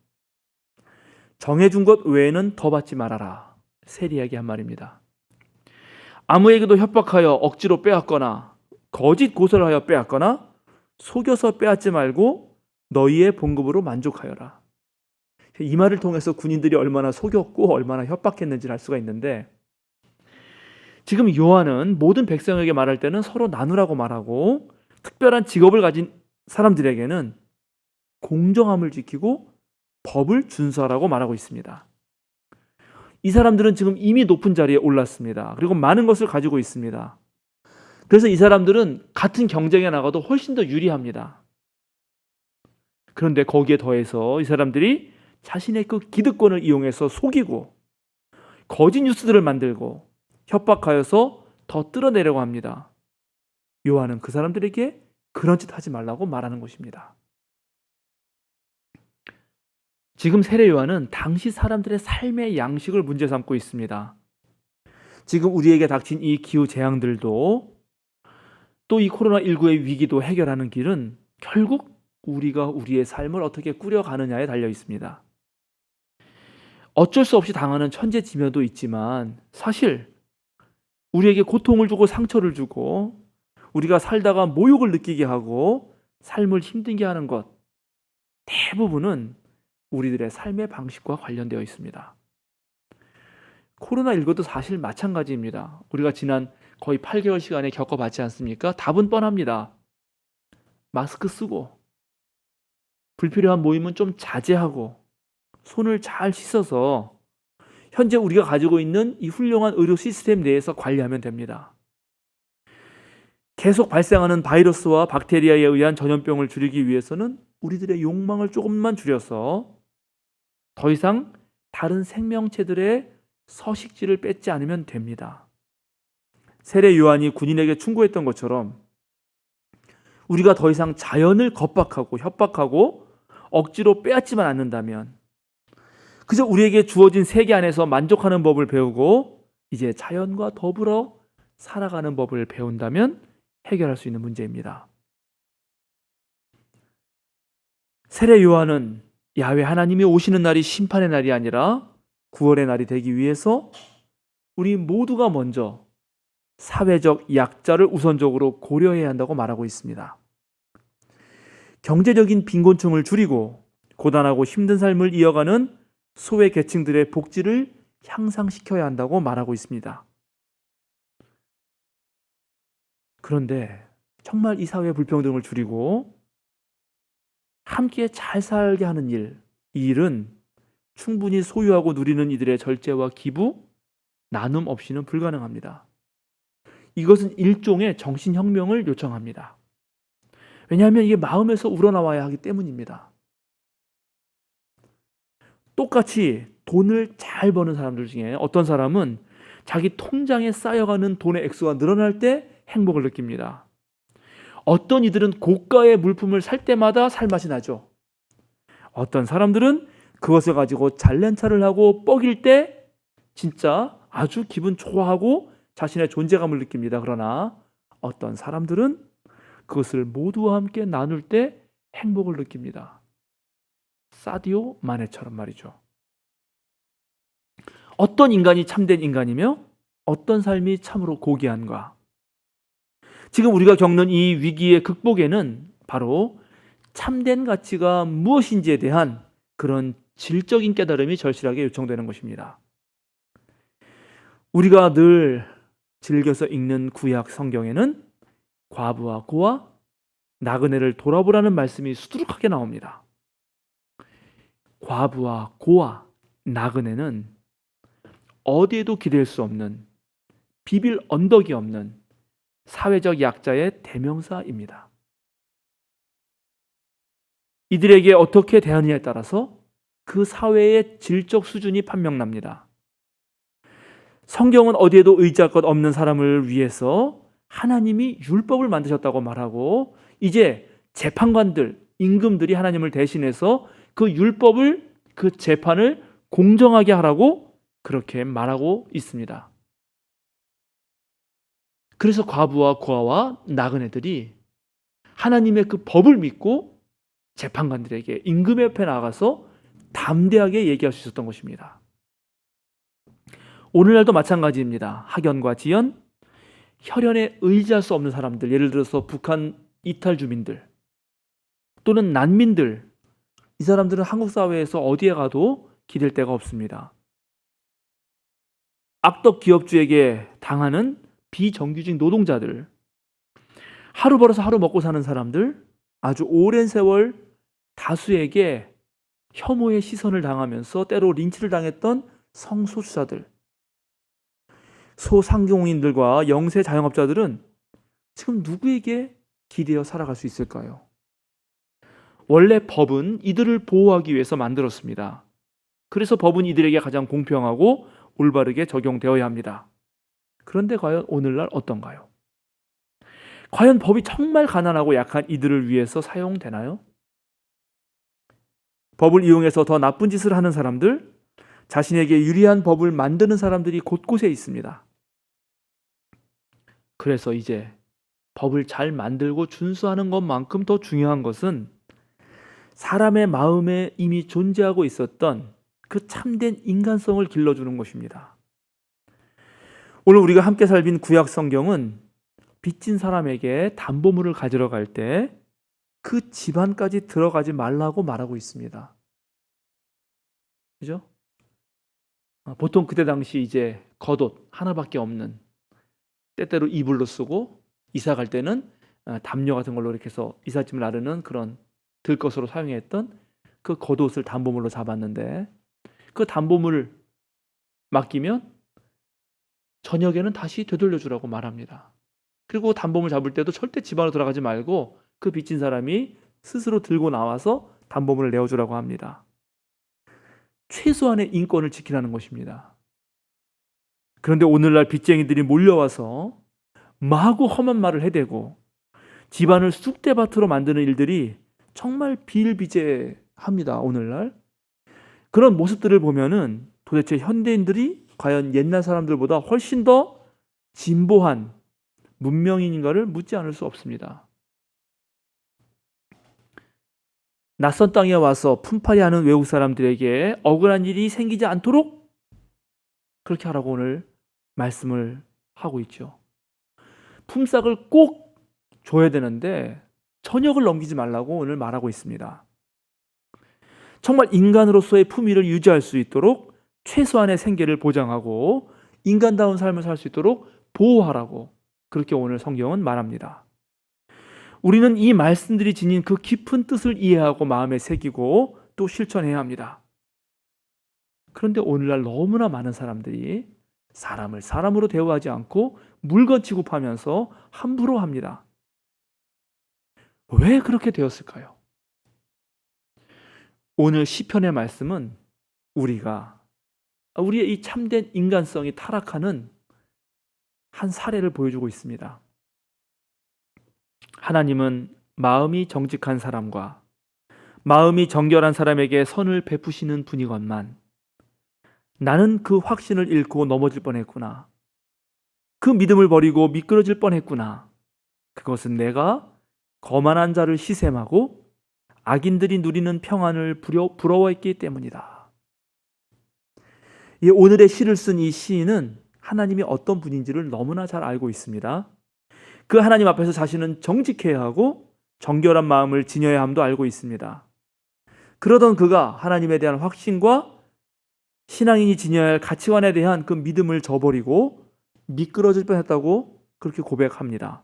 정해준 것 외에는 더 받지 말아라. 세리에게 한 말입니다. 아무에게도 협박하여 억지로 빼앗거나 거짓 고소를 하여 빼앗거나 속여서 빼앗지 말고 너희의 봉급으로 만족하여라. 이 말을 통해서 군인들이 얼마나 속였고 얼마나 협박했는지를 알 수가 있는데 지금 요한은 모든 백성에게 말할 때는 서로 나누라고 말하고 특별한 직업을 가진 사람들에게는 공정함을 지키고 법을 준수하라고 말하고 있습니다. 이 사람들은 지금 이미 높은 자리에 올랐습니다. 그리고 많은 것을 가지고 있습니다. 그래서 이 사람들은 같은 경쟁에 나가도 훨씬 더 유리합니다. 그런데 거기에 더해서 이 사람들이 자신의 그 기득권을 이용해서 속이고 거짓 뉴스들을 만들고 협박하여서 더 뜯어내려고 합니다. 요한은 그 사람들에게 그런 짓 하지 말라고 말하는 것입니다. 지금 세례 요한은 당시 사람들의 삶의 양식을 문제 삼고 있습니다. 지금 우리에게 닥친 이 기후 재앙들도 또 이 코로나19의 위기도 해결하는 길은 결국 우리가 우리의 삶을 어떻게 꾸려가느냐에 달려 있습니다. 어쩔 수 없이 당하는 천재지변도 있지만 사실 우리에게 고통을 주고 상처를 주고 우리가 살다가 모욕을 느끼게 하고 삶을 힘들게 하는 것 대부분은 우리들의 삶의 방식과 관련되어 있습니다. 코로나19도 사실 마찬가지입니다. 우리가 지난 거의 8개월 시간에 겪어봤지 않습니까? 답은 뻔합니다. 마스크 쓰고 불필요한 모임은 좀 자제하고 손을 잘 씻어서 현재 우리가 가지고 있는 이 훌륭한 의료 시스템 내에서 관리하면 됩니다. 계속 발생하는 바이러스와 박테리아에 의한 전염병을 줄이기 위해서는 우리들의 욕망을 조금만 줄여서 더 이상 다른 생명체들의 서식지를 뺏지 않으면 됩니다. 세례 요한이 군인에게 충고했던 것처럼 우리가 더 이상 자연을 겁박하고 협박하고 억지로 빼앗지만 않는다면 그저 우리에게 주어진 세계 안에서 만족하는 법을 배우고 이제 자연과 더불어 살아가는 법을 배운다면 해결할 수 있는 문제입니다. 세례 요한은 야훼 하나님이 오시는 날이 심판의 날이 아니라 구원의 날이 되기 위해서 우리 모두가 먼저 사회적 약자를 우선적으로 고려해야 한다고 말하고 있습니다. 경제적인 빈곤층을 줄이고 고단하고 힘든 삶을 이어가는 소외 계층들의 복지를 향상시켜야 한다고 말하고 있습니다. 그런데 정말 이 사회 불평등을 줄이고 함께 잘 살게 하는 일, 이 일은 충분히 소유하고 누리는 이들의 절제와 기부, 나눔 없이는 불가능합니다. 이것은 일종의 정신혁명을 요청합니다. 왜냐하면 이게 마음에서 우러나와야 하기 때문입니다. 똑같이 돈을 잘 버는 사람들 중에 어떤 사람은 자기 통장에 쌓여가는 돈의 액수가 늘어날 때 행복을 느낍니다. 어떤 이들은 고가의 물품을 살 때마다 살맛이 나죠. 어떤 사람들은 그것을 가지고 잘난 차를 하고 뻐길 때 진짜 아주 기분 좋아하고 자신의 존재감을 느낍니다. 그러나 어떤 사람들은 그것을 모두와 함께 나눌 때 행복을 느낍니다. 사디오 마네처럼 말이죠. 어떤 인간이 참된 인간이며 어떤 삶이 참으로 고귀한가? 지금 우리가 겪는 이 위기의 극복에는 바로 참된 가치가 무엇인지에 대한 그런 질적인 깨달음이 절실하게 요청되는 것입니다. 우리가 늘 즐겨서 읽는 구약 성경에는 과부와 고아, 나그네를 돌아보라는 말씀이 수두룩하게 나옵니다. 과부와 고아, 나그네는 어디에도 기댈 수 없는 비빌 언덕이 없는 사회적 약자의 대명사입니다. 이들에게 어떻게 대하느냐에 따라서 그 사회의 질적 수준이 판명납니다. 성경은 어디에도 의지할 것 없는 사람을 위해서 하나님이 율법을 만드셨다고 말하고 이제 재판관들, 임금들이 하나님을 대신해서 그 율법을, 그 재판을 공정하게 하라고 그렇게 말하고 있습니다. 그래서 과부와 고아와 나그네들이 하나님의 그 법을 믿고 재판관들에게 임금의 옆에 나가서 담대하게 얘기할 수 있었던 것입니다. 오늘날도 마찬가지입니다. 학연과 지연, 혈연에 의지할 수 없는 사람들, 예를 들어서 북한 이탈 주민들 또는 난민들, 이 사람들은 한국 사회에서 어디에 가도 기댈 데가 없습니다. 악덕 기업주에게 당하는 비정규직 노동자들, 하루 벌어서 하루 먹고 사는 사람들, 아주 오랜 세월 다수에게 혐오의 시선을 당하면서 때로 린치를 당했던 성소수자들, 소상공인들과 영세 자영업자들은 지금 누구에게 기대어 살아갈 수 있을까요? 원래 법은 이들을 보호하기 위해서 만들었습니다. 그래서 법은 이들에게 가장 공평하고 올바르게 적용되어야 합니다. 그런데 과연 오늘날 어떤가요? 과연 법이 정말 가난하고 약한 이들을 위해서 사용되나요? 법을 이용해서 더 나쁜 짓을 하는 사람들, 자신에게 유리한 법을 만드는 사람들이 곳곳에 있습니다. 그래서 이제 법을 잘 만들고 준수하는 것만큼 더 중요한 것은 사람의 마음에 이미 존재하고 있었던 그 참된 인간성을 길러주는 것입니다. 오늘 우리가 함께 살핀 구약 성경은 빚진 사람에게 담보물을 가지러 갈 때 그 집안까지 들어가지 말라고 말하고 있습니다. 그죠? 보통 그때 당시 이제 겉옷 하나밖에 없는, 때때로 이불로 쓰고 이사 갈 때는 담요 같은 걸로 이렇게 해서 이삿짐을 나르는 그런 들것으로 사용했던 그 겉옷을 담보물로 잡았는데, 그 담보물을 맡기면 저녁에는 다시 되돌려 주라고 말합니다. 그리고 담보물 잡을 때도 절대 집 안으로 들어가지 말고 그 빚진 사람이 스스로 들고 나와서 담보물을 내어주라고 합니다. 최소한의 인권을 지키라는 것입니다. 그런데 오늘날 빚쟁이들이 몰려와서 마구 험한 말을 해대고 집안을 쑥대밭으로 만드는 일들이 정말 비일비재합니다. 오늘날 그런 모습들을 보면은 도대체 현대인들이 과연 옛날 사람들보다 훨씬 더 진보한 문명인인가를 묻지 않을 수 없습니다. 낯선 땅에 와서 품팔이 하는 외국 사람들에게 억울한 일이 생기지 않도록 그렇게 하라고 오늘 말씀을 하고 있죠. 품삯을 꼭 줘야 되는데 저녁을 넘기지 말라고 오늘 말하고 있습니다. 정말 인간으로서의 품위를 유지할 수 있도록 최소한의 생계를 보장하고 인간다운 삶을 살 수 있도록 보호하라고 그렇게 오늘 성경은 말합니다. 우리는 이 말씀들이 지닌 그 깊은 뜻을 이해하고 마음에 새기고 또 실천해야 합니다. 그런데 오늘날 너무나 많은 사람들이 사람을 사람으로 대우하지 않고 물건 취급하면서 함부로 합니다. 왜 그렇게 되었을까요? 오늘 시편의 말씀은 우리의 이 참된 인간성이 타락하는 한 사례를 보여주고 있습니다. 하나님은 마음이 정직한 사람과 마음이 정결한 사람에게 선을 베푸시는 분이건만 나는 그 확신을 잃고 넘어질 뻔했구나. 그 믿음을 버리고 미끄러질 뻔했구나. 그것은 내가 거만한 자를 시샘하고 악인들이 누리는 평안을 부러워했기 때문이다. 오늘의 시를 쓴 이 시인은 하나님이 어떤 분인지를 너무나 잘 알고 있습니다. 그 하나님 앞에서 자신은 정직해야 하고 정결한 마음을 지녀야 함도 알고 있습니다. 그러던 그가 하나님에 대한 확신과 신앙인이 지녀야 할 가치관에 대한 그 믿음을 저버리고 미끄러질 뻔했다고 그렇게 고백합니다.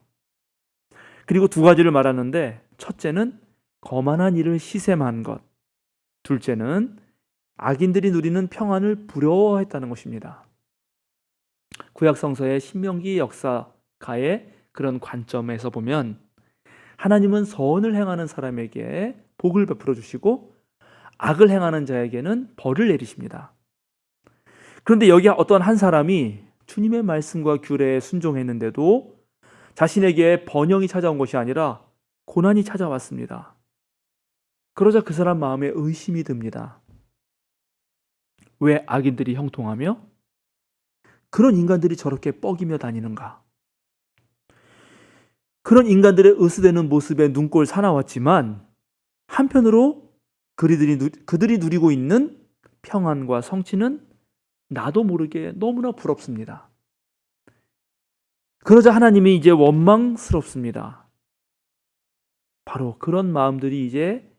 그리고 두 가지를 말하는데, 첫째는 거만한 일을 시샘한 것, 둘째는 악인들이 누리는 평안을 부러워했다는 것입니다. 구약 성서의 신명기 역사가의 그런 관점에서 보면 하나님은 선을 행하는 사람에게 복을 베풀어 주시고 악을 행하는 자에게는 벌을 내리십니다. 그런데 여기 어떤 한 사람이 주님의 말씀과 규례에 순종했는데도 자신에게 번영이 찾아온 것이 아니라 고난이 찾아왔습니다. 그러자 그 사람 마음에 의심이 듭니다. 왜 악인들이 형통하며 그런 인간들이 저렇게 뻐기며 다니는가? 그런 인간들의 으스대는 모습에 눈꼴 사나웠지만 한편으로 그들이 누리고 있는 평안과 성취는 나도 모르게 너무나 부럽습니다. 그러자 하나님이 이제 원망스럽습니다. 바로 그런 마음들이 이제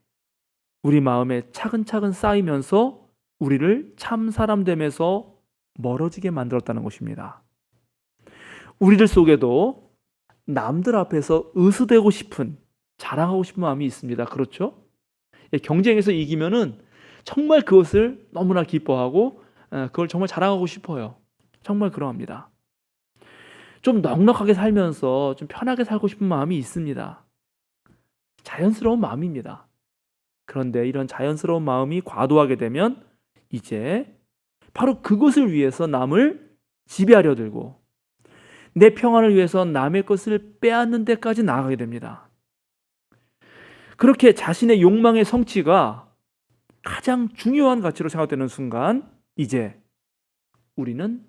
우리 마음에 차근차근 쌓이면서 우리를 참 사람됨에서 멀어지게 만들었다는 것입니다. 우리들 속에도 남들 앞에서 으스대고 싶은, 자랑하고 싶은 마음이 있습니다. 그렇죠? 경쟁에서 이기면은 정말 그것을 너무나 기뻐하고 그걸 정말 자랑하고 싶어요. 정말 그러합니다. 좀 넉넉하게 살면서 좀 편하게 살고 싶은 마음이 있습니다. 자연스러운 마음입니다. 그런데 이런 자연스러운 마음이 과도하게 되면 이제 바로 그것을 위해서 남을 지배하려 들고 내 평안을 위해서 남의 것을 빼앗는 데까지 나아가게 됩니다. 그렇게 자신의 욕망의 성취가 가장 중요한 가치로 생각되는 순간 이제 우리는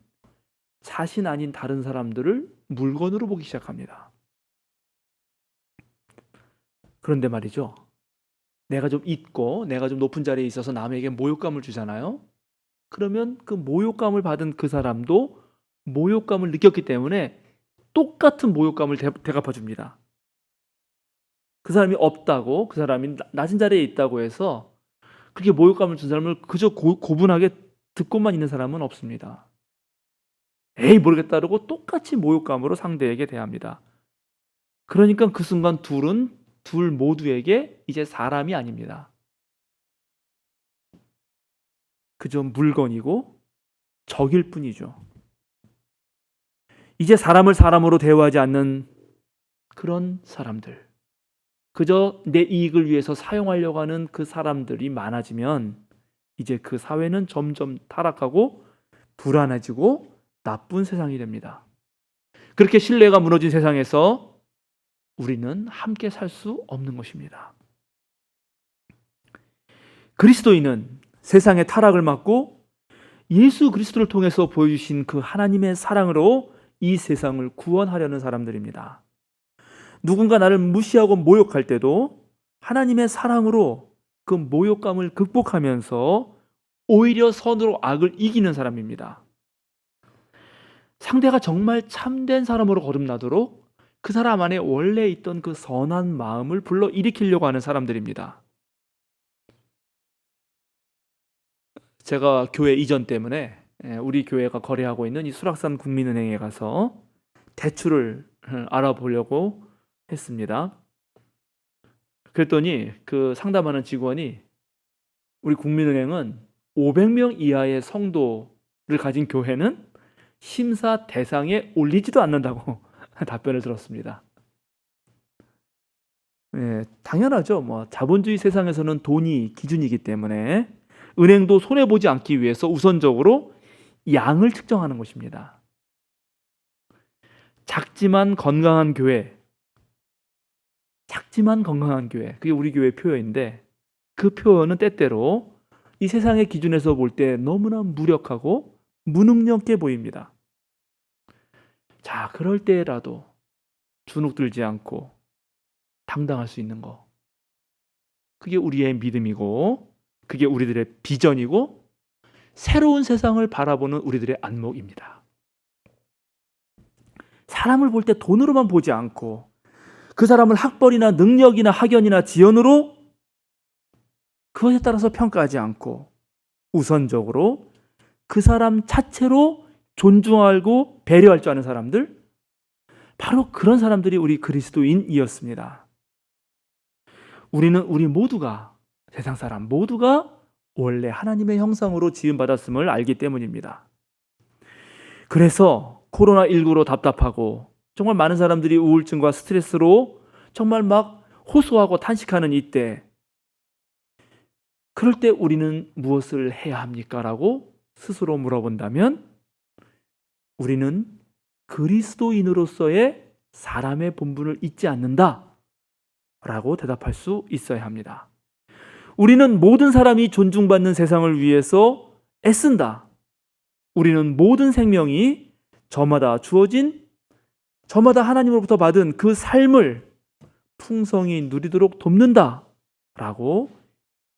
자신 아닌 다른 사람들을 물건으로 보기 시작합니다. 그런데 말이죠. 내가 좀 있고 내가 좀 높은 자리에 있어서 남에게 모욕감을 주잖아요. 그러면 그 모욕감을 받은 그 사람도 모욕감을 느꼈기 때문에 똑같은 모욕감을 대갚아 줍니다. 그 사람이 없다고, 그 사람이 낮은 자리에 있다고 해서 그렇게 모욕감을 준 사람을 그저 고분하게 듣고만 있는 사람은 없습니다. 에이 모르겠다 그러고 똑같이 모욕감으로 상대에게 대합니다. 그러니까 그 순간 둘 모두에게 이제 사람이 아닙니다. 그저 물건이고 적일 뿐이죠. 이제 사람을 사람으로 대우하지 않는 그런 사람들, 그저 내 이익을 위해서 사용하려고 하는 그 사람들이 많아지면 이제 그 사회는 점점 타락하고 불안해지고 나쁜 세상이 됩니다. 그렇게 신뢰가 무너진 세상에서 우리는 함께 살 수 없는 것입니다. 그리스도인은 세상의 타락을 막고 예수 그리스도를 통해서 보여주신 그 하나님의 사랑으로 이 세상을 구원하려는 사람들입니다. 누군가 나를 무시하고 모욕할 때도 하나님의 사랑으로 그 모욕감을 극복하면서 오히려 선으로 악을 이기는 사람입니다. 상대가 정말 참된 사람으로 거듭나도록 그 사람 안에 원래 있던 그 선한 마음을 불러일으키려고 하는 사람들입니다. 제가 교회 이전 때문에 우리 교회가 거래하고 있는 이 수락산 국민은행에 가서 대출을 알아보려고 했습니다. 그랬더니 그 상담하는 직원이 우리 국민은행은 500명 이하의 성도를 가진 교회는 심사 대상에 올리지도 않는다고 답변을 들었습니다. 당연하죠. 자본주의 세상에서는 돈이 기준이기 때문에 은행도 손해보지 않기 위해서 우선적으로 양을 측정하는 것입니다. 작지만 건강한 교회, 그게 우리 교회 표어인데 그 표현은 때때로 이 세상의 기준에서 볼 때 너무나 무력하고 무능력해 보입니다. 자, 그럴 때라도 주눅들지 않고 당당할 수 있는 거, 그게 우리의 믿음이고 그게 우리들의 비전이고 새로운 세상을 바라보는 우리들의 안목입니다. 사람을 볼 때 돈으로만 보지 않고 그 사람을 학벌이나 능력이나 학연이나 지연으로 그것에 따라서 평가하지 않고 우선적으로 그 사람 자체로 존중하고 배려할 줄 아는 사람들, 바로 그런 사람들이 우리 그리스도인이었습니다. 우리 모두가, 세상 사람 모두가 원래 하나님의 형상으로 지음받았음을 알기 때문입니다. 그래서 코로나19로 답답하고 정말 많은 사람들이 우울증과 스트레스로 정말 막 호소하고 탄식하는 이때, 그럴 때 우리는 무엇을 해야 합니까? 라고 스스로 물어본다면 우리는 그리스도인으로서의 사람의 본분을 잊지 않는다 라고 대답할 수 있어야 합니다. 우리는 모든 사람이 존중받는 세상을 위해서 애쓴다. 우리는 모든 생명이 저마다 주어진, 저마다 하나님으로부터 받은 그 삶을 풍성히 누리도록 돕는다 라고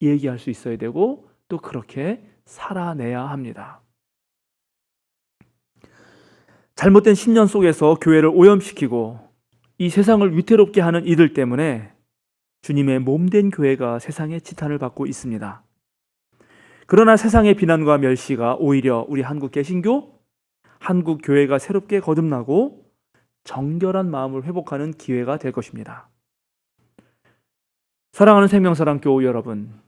얘기할 수 있어야 되고 또 그렇게 살아내야 합니다. 잘못된 신념 속에서 교회를 오염시키고 이 세상을 위태롭게 하는 이들 때문에 주님의 몸된 교회가 세상의 지탄을 받고 있습니다. 그러나 세상의 비난과 멸시가 오히려 우리 한국 개신교, 한국 교회가 새롭게 거듭나고 정결한 마음을 회복하는 기회가 될 것입니다. 사랑하는 생명사랑교우 여러분,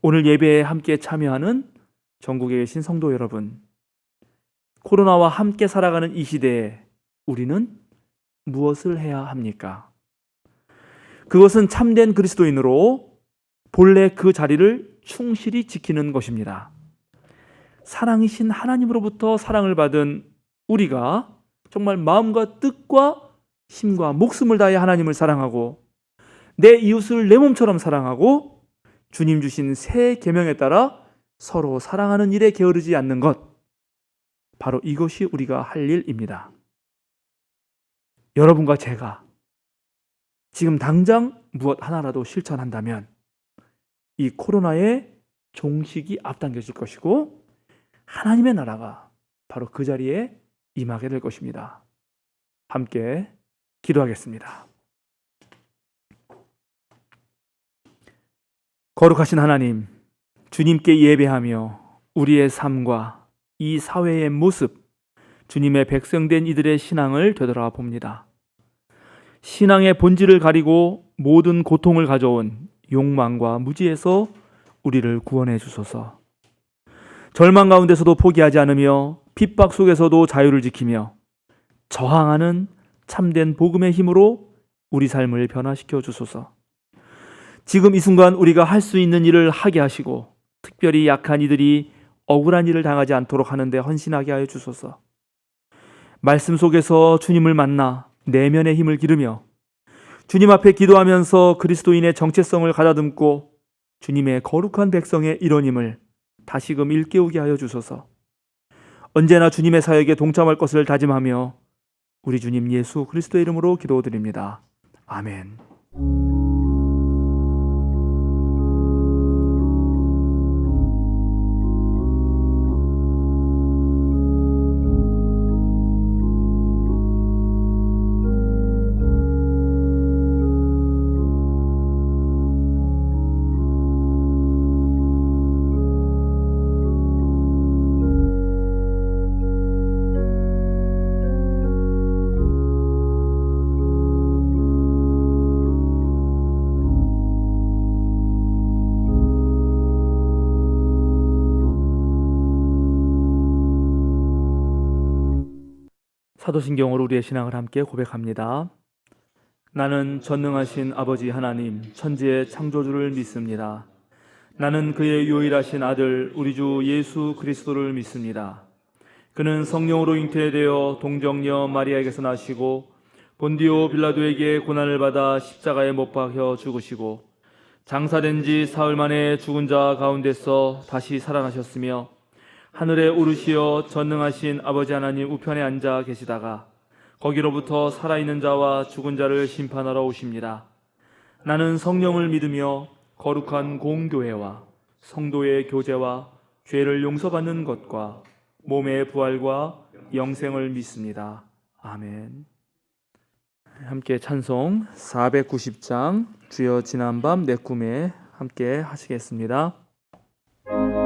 오늘 예배에 함께 참여하는 전국에 계신 성도 여러분, 코로나와 함께 살아가는 이 시대에 우리는 무엇을 해야 합니까? 그것은 참된 그리스도인으로 본래 그 자리를 충실히 지키는 것입니다. 사랑이신 하나님으로부터 사랑을 받은 우리가 정말 마음과 뜻과 힘과 목숨을 다해 하나님을 사랑하고 내 이웃을 내 몸처럼 사랑하고 주님 주신 새 계명에 따라 서로 사랑하는 일에 게으르지 않는 것, 바로 이것이 우리가 할 일입니다. 여러분과 제가 지금 당장 무엇 하나라도 실천한다면 이 코로나의 종식이 앞당겨질 것이고 하나님의 나라가 바로 그 자리에 임하게 될 것입니다. 함께 기도하겠습니다. 거룩하신 하나님, 주님께 예배하며 우리의 삶과 이 사회의 모습, 주님의 백성된 이들의 신앙을 되돌아봅니다. 신앙의 본질을 가리고 모든 고통을 가져온 욕망과 무지에서 우리를 구원해 주소서. 절망 가운데서도 포기하지 않으며 핍박 속에서도 자유를 지키며 저항하는 참된 복음의 힘으로 우리 삶을 변화시켜 주소서. 지금 이 순간 우리가 할 수 있는 일을 하게 하시고 특별히 약한 이들이 억울한 일을 당하지 않도록 하는데 헌신하게 하여 주소서. 말씀 속에서 주님을 만나 내면의 힘을 기르며 주님 앞에 기도하면서 그리스도인의 정체성을 가다듬고 주님의 거룩한 백성의 일원임을 다시금 일깨우게 하여 주소서. 언제나 주님의 사역에 동참할 것을 다짐하며 우리 주님 예수 그리스도의 이름으로 기도드립니다. 아멘. 사도신경으로 우리의 신앙을 함께 고백합니다. 나는 전능하신 아버지 하나님, 천지의 창조주를 믿습니다. 나는 그의 유일하신 아들 우리 주 예수 그리스도를 믿습니다. 그는 성령으로 잉태되어 동정녀 마리아에게서 나시고 본디오 빌라도에게 고난을 받아 십자가에 못 박혀 죽으시고 장사된 지 사흘 만에 죽은 자 가운데서 다시 살아나셨으며 하늘에 오르시어 전능하신 아버지 하나님 우편에 앉아 계시다가 거기로부터 살아있는 자와 죽은 자를 심판하러 오십니다. 나는 성령을 믿으며 거룩한 공교회와 성도의 교제와 죄를 용서받는 것과 몸의 부활과 영생을 믿습니다. 아멘. 함께 찬송 490장 주여 지난밤 내 꿈에 함께 하시겠습니다. 그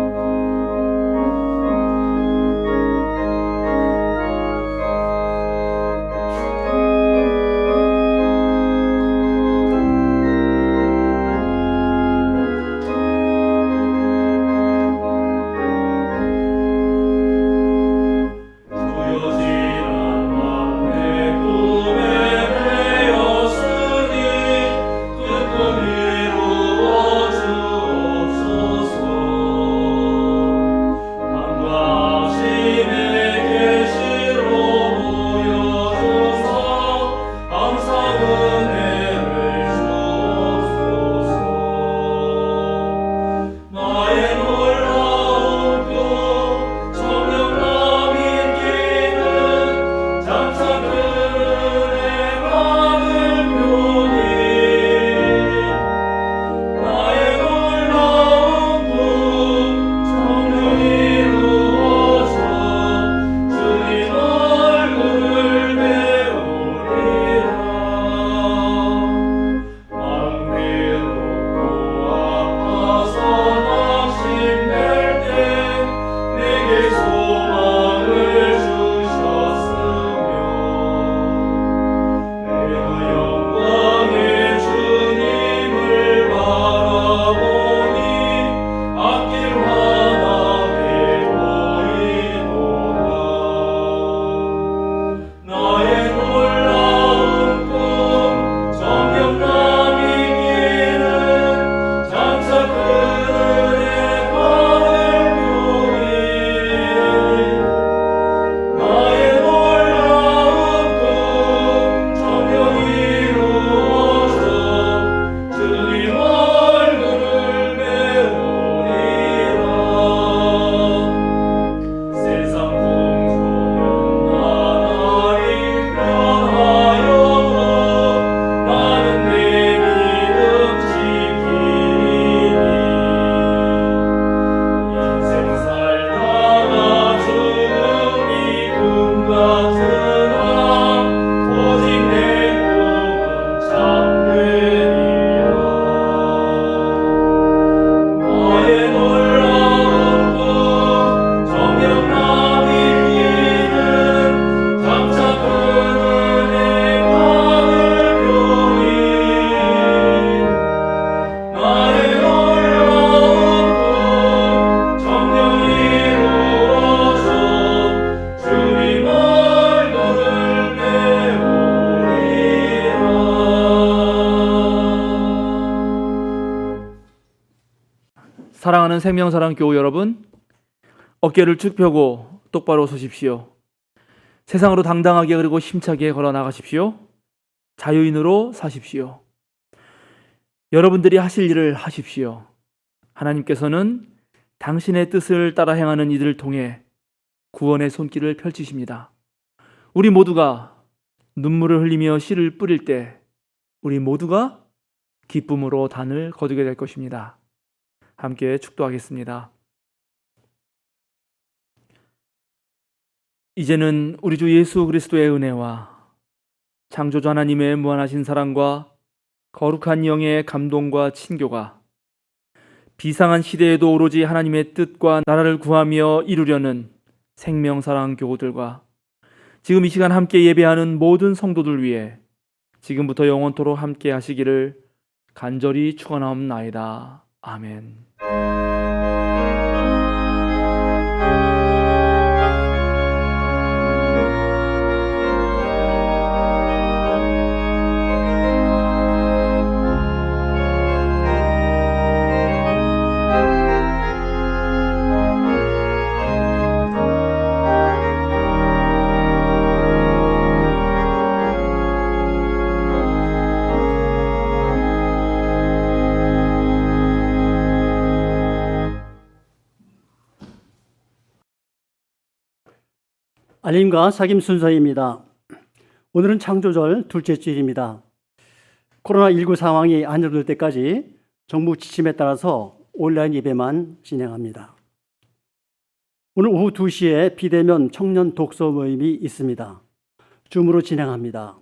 꿈 이루어 주옵소서. 사랑하는 생명사랑교우 여러분, 어깨를 쭉 펴고 똑바로 서십시오. 세상으로 당당하게 그리고 힘차게 걸어 나가십시오. 자유인으로 사십시오. 여러분들이 하실 일을 하십시오. 하나님께서는 당신의 뜻을 따라 행하는 이들을 통해 구원의 손길을 펼치십니다. 우리 모두가 눈물을 흘리며 씨를 뿌릴 때 우리 모두가 기쁨으로 단을 거두게 될 것입니다. 함께 축도하겠습니다. 이제는 우리 주 예수 그리스도의 은혜와 창조주 하나님의 무한하신 사랑과 거룩한 영의 감동과 친교가 비상한 시대에도 오로지 하나님의 뜻과 나라를 구하며 이루려는 생명사랑 교우들과 지금 이 시간 함께 예배하는 모든 성도들 위해 지금부터 영원토록 함께 하시기를 간절히 축원하옵나이다. 아멘. 알림과 sak임 순서입니다. 오늘은 창조절 둘째 주일입니다. 코로나19 상황이 안정될 때까지 정부 지침에 따라서 온라인 예배만 진행합니다. 오늘 오후 2시에 비대면 청년 독서 모임이 있습니다. 줌으로 진행합니다.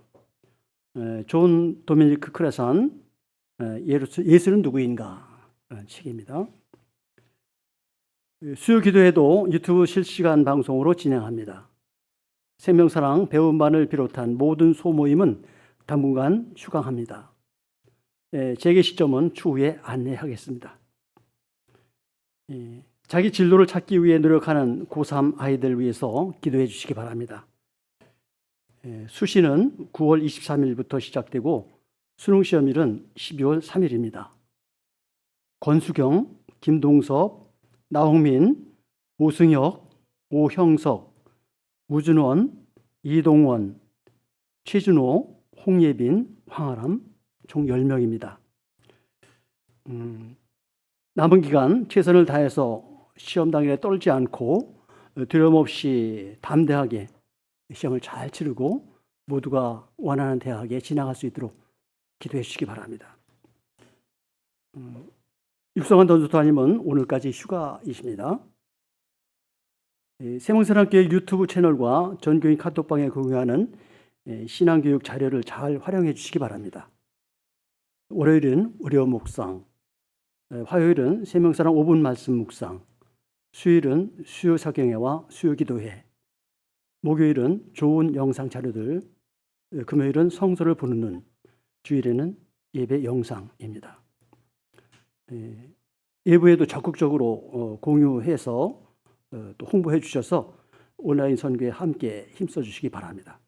존 도미니크 크레산 예수는 누구인가 라는 책입니다. 수요 기도회도 유튜브 실시간 방송으로 진행합니다. 생명사랑 배움반을 비롯한 모든 소모임은 당분간 휴강합니다. 재개 시점은 추후에 안내하겠습니다. 자기 진로를 찾기 위해 노력하는 고3 아이들 위해서 기도해 주시기 바랍니다. 수시는 9월 23일부터 시작되고 수능시험일은 12월 3일입니다. 권수경, 김동섭, 나홍민, 오승혁, 오형석, 우준원, 이동원, 최준호, 홍예빈, 황아람 총 10명입니다. 남은 기간 최선을 다해서 시험 당일에 떨지 않고 두려움 없이 담대하게 시험을 잘 치르고 모두가 원하는 대학에 진학할 수 있도록 기도해 주시기 바랍니다. 육성한 던조타님은 오늘까지 휴가이십니다. 생명사랑교회 유튜브 채널과 전교인 카톡방에 공유하는 신앙교육 자료를 잘 활용해 주시기 바랍니다. 월요일은 의료 묵상, 화요일은 생명사랑 5분 말씀 묵상, 수요일은 수요 사경회와 수요 기도회, 목요일은 좋은 영상 자료들, 금요일은 성서를 보는 눈, 주일에는 예배 영상입니다. 예부에도 적극적으로 공유해서 또 홍보해 주셔서 온라인 선교에 함께 힘써 주시기 바랍니다.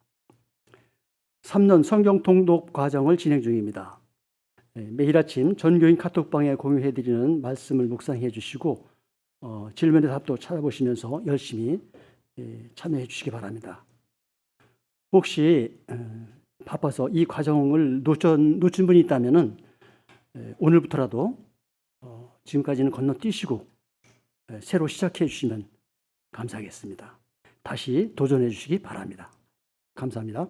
3년 성경 통독 과정을 진행 중입니다. 매일 아침 전교인 카톡방에 공유해 드리는 말씀을 묵상해 주시고 질문의 답도 찾아보시면서 열심히 참여해 주시기 바랍니다. 혹시 바빠서 이 과정을 놓친 분이 있다면 오늘부터라도 지금까지는 건너뛰시고 새로 시작해 주시면 감사하겠습니다. 다시 도전해 주시기 바랍니다. 감사합니다.